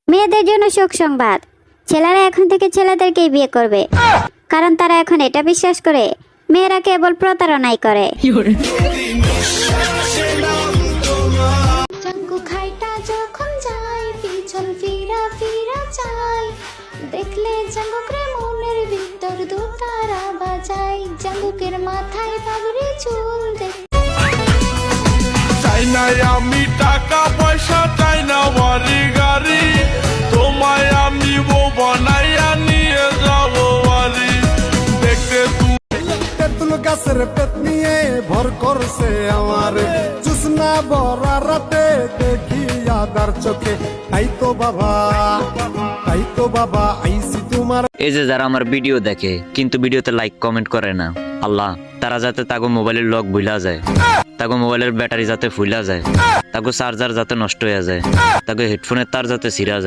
মেয়েদের জন্য শোক সংবাদ, ছেলেরা এখন থেকে ছেলেদেরকেই বিয়ে করবে, কারণ তারা এখন এটা বিশ্বাস করে মেয়েরা কেবল প্রতারণাই করে। জাঙ্গু খাইটা যখন যায় পিছন ফিরা ফিরা যায়, দেখলে জাঙ্গুকের মনের ভিতর দোতারা বাজায়, জাঙ্গুকের মাথায় পাগড়ি চুল চাই না আমি টাকা পয়সা, চাই না বাড়ি গাড়ি, তোমায় আমি বউ বানাইয়া নিয়ে যাবো বাড়ি। দেখতে তেঁতুল গাছের পেট নিয়ে ভর করছে আমার, জুসনা বরা রাতে দেখি আদার চোখে, তাই তো বাবা আইসি তোমার। এই যে যারা আমার ভিডিও দেখে কিন্তু ভিডিওতে লাইক কমেন্ট করে না, আল্লাহ তারা যাতে তাগো মোবাইলের লক ভুলা যায়, তাগো মোবাইলের ব্যাটারি যাতে ফুলা যায়, তাগো চার্জার যাতে নষ্ট হয়ে যায়, তাগো হেডফোনের তার যাতে ছিঁড়া যায়।